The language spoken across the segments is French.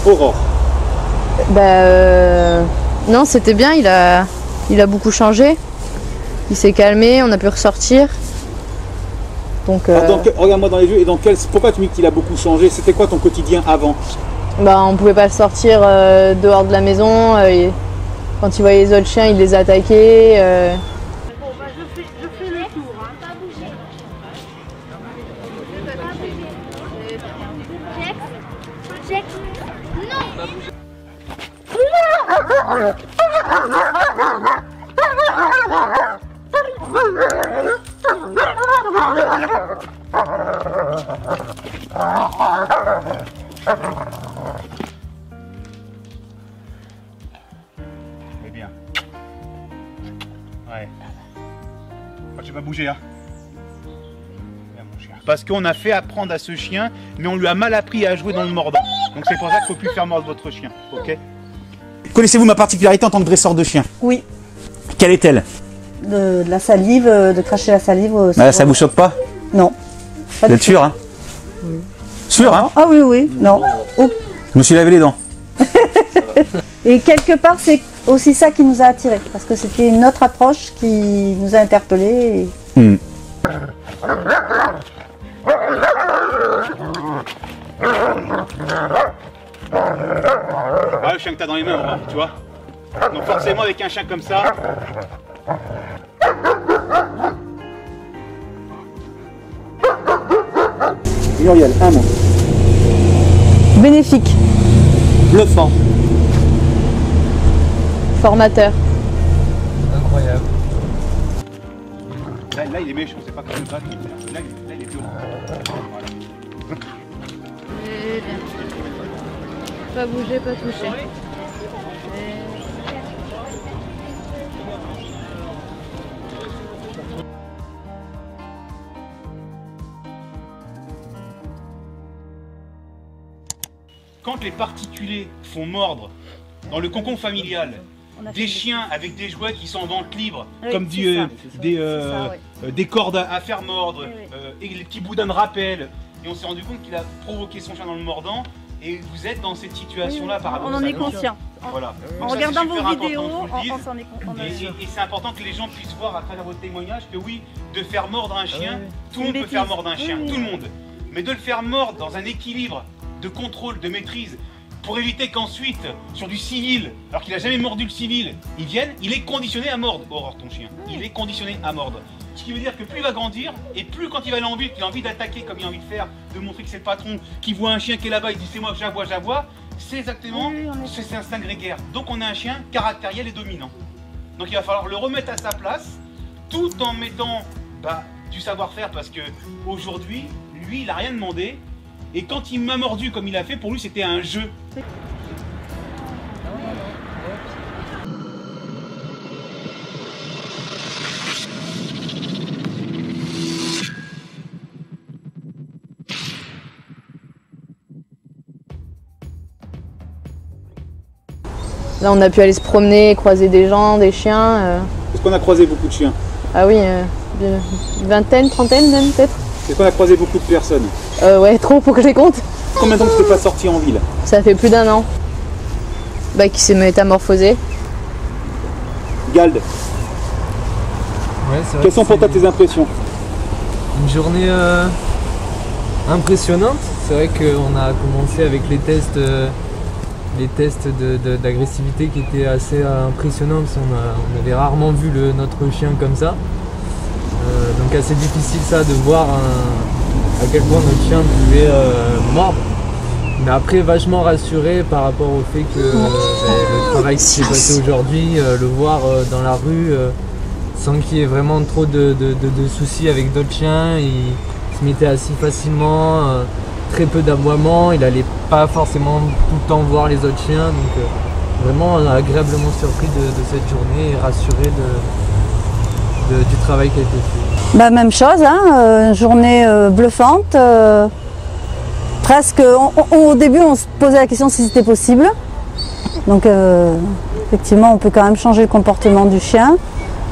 Aurore. Non, c'était bien, il a beaucoup changé. Il s'est calmé, on a pu ressortir. Donc, regarde-moi dans les yeux, et pourquoi tu me dis qu'il a beaucoup changé? C'était quoi ton quotidien avant? On pouvait pas le sortir dehors de la maison. Quand il voyait les autres chiens, il les attaquait. Je fais le tour, hein. Pas bouger. Check. Non. Eh bien. Ouais. Tu vas bouger, hein. Viens, mon chien. Parce qu'on a fait apprendre à ce chien, mais on lui a mal appris à jouer dans le mordant. Donc c'est pour ça qu'il ne faut plus faire mordre votre chien, ok? Connaissez-vous ma particularité en tant que dresseur de chien? Oui. Quelle est-elle? De la salive, de cracher la salive. Ça vous choque pas? Non. Vous êtes sûr, hein? Oui. Sûr, hein? Ah oui, non. Oh. Je me suis lavé les dents. Et quelque part, c'est aussi ça qui nous a attirés, parce que c'était une autre approche qui nous a interpellés. Ah, le chien que t'as dans les mains, tu vois. Donc forcément, avec un chien comme ça... Muriel, un mot. Bénéfique. Bluffant. Formateur. Incroyable. Là, il est méchant, c'est pas comme ça. Là, il est violent. Voilà. Et bien. Pas bouger, pas toucher. Quand les particuliers font mordre dans le cocon familial des chiens avec des jouets qui sont en vente libre, comme des cordes à faire mordre, et les petits boudins de rappel, et on s'est rendu compte qu'il a provoqué son chien dans le mordant, et vous êtes dans cette situation-là par rapport à ça. On en est conscient. Voilà. En Donc regardant ça, vos vidéos, on s'en est conscient. Et c'est important que les gens puissent voir à travers votre témoignage que oui, de faire mordre un chien, tout le monde peut faire mordre un chien, tout le monde. Mais de le faire mordre dans un équilibre de contrôle, de maîtrise, pour éviter qu'ensuite, sur du civil, alors qu'il n'a jamais mordu le civil, il est conditionné à mordre, Aurore, ton chien. Il est conditionné à mordre. Ce qui veut dire que plus il va grandir, et plus quand il va aller en ville, qu'il a envie d'attaquer comme il a envie de faire, de montrer que c'est le patron, qui voit un chien qui est là-bas, il dit c'est moi que j'aboie, c'est exactement, c'est instinct grégaire. Donc on a un chien caractériel et dominant. Donc il va falloir le remettre à sa place, tout en mettant du savoir-faire, parce que aujourd'hui, lui, il n'a rien demandé. Et quand il m'a mordu comme il a fait, pour lui c'était un jeu. Là, on a pu aller se promener, croiser des gens, des chiens. Est-ce qu'on a croisé beaucoup de chiens? Ah oui, une vingtaine, trentaine même peut-être. Est-ce qu'on a croisé beaucoup de personnes? Ouais, trop pour que je les compte. Combien de temps que tu n'es pas sorti en ville? Ça fait plus d'1 an. Qui s'est métamorphosé. Gald, Ouais, c'est vrai quelles sont pour toi tes impressions? une journée impressionnante. C'est vrai qu'on a commencé avec les tests d'agressivité qui étaient assez impressionnants parce qu'on avait rarement vu notre chien comme ça. Donc assez difficile ça de voir à quel point notre chien pouvait mordre. Mais après vachement rassuré par rapport au fait que le travail qui s'est passé aujourd'hui, le voir dans la rue sans qu'il y ait vraiment trop de soucis avec d'autres chiens, il se mettait assez facilement, très peu d'aboiements, il allait pas forcément tout le temps voir les autres chiens, donc vraiment agréablement surpris de cette journée et rassuré du travail qui a été fait. Même chose, hein, journée bluffante. Presque, au début on se posait la question si c'était possible. Donc effectivement on peut quand même changer le comportement du chien.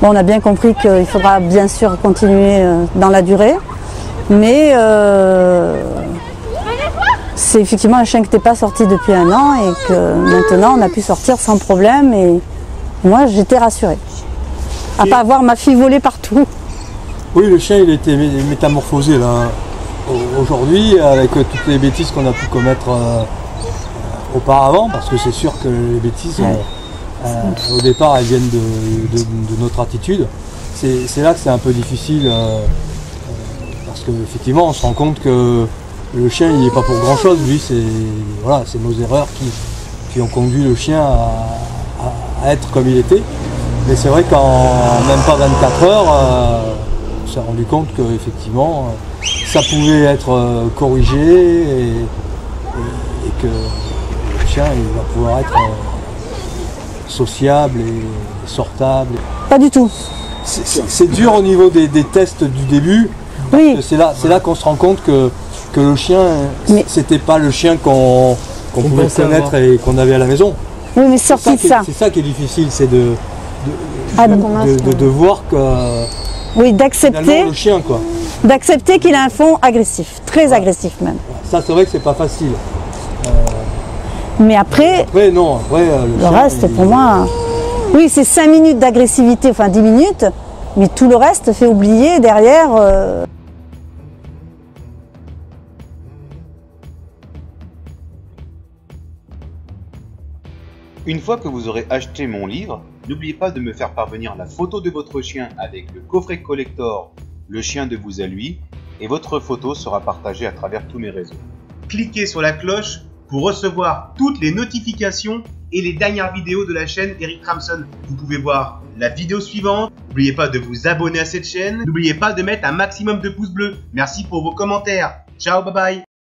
Bon, on a bien compris qu'il faudra bien sûr continuer dans la durée. Mais c'est effectivement un chien qui n'était pas sorti depuis 1 an et que maintenant on a pu sortir sans problème et moi j'étais rassurée. À pas avoir ma fille voler partout. Oui, le chien il était métamorphosé là aujourd'hui avec toutes les bêtises qu'on a pu commettre auparavant, parce que c'est sûr que les bêtises au départ elles viennent de notre attitude. C'est là que c'est un peu difficile parce qu'effectivement on se rend compte que le chien il n'est pas pour grand chose, lui c'est voilà, c'est nos erreurs qui ont conduit le chien à être comme il était. Mais c'est vrai qu'en même pas 24 heures, on s'est rendu compte qu'effectivement ça pouvait être corrigé et que le chien il va pouvoir être sociable et sortable. Pas du tout. C'est dur au niveau des tests du début. Oui. C'est là qu'on se rend compte que le chien, c'était pas le chien qu'on pouvait connaître et qu'on avait à la maison. Oui, mais sorti de ça. C'est ça qui est difficile, c'est de voir que. Oui, d'accepter. Le chien, quoi. D'accepter qu'il a un fond agressif, très agressif même. Ça, c'est vrai que c'est pas facile. Mais après non, le reste, pour moi, oui, c'est 5 minutes d'agressivité, enfin 10 minutes, mais tout le reste fait oublier derrière. Une fois que vous aurez acheté mon livre, n'oubliez pas de me faire parvenir la photo de votre chien avec le coffret collector Le chien de vous à lui, et votre photo sera partagée à travers tous mes réseaux. Cliquez sur la cloche pour recevoir toutes les notifications et les dernières vidéos de la chaîne Eric Ramson. Vous pouvez voir la vidéo suivante. N'oubliez pas de vous abonner à cette chaîne. N'oubliez pas de mettre un maximum de pouces bleus. Merci pour vos commentaires. Ciao, bye bye.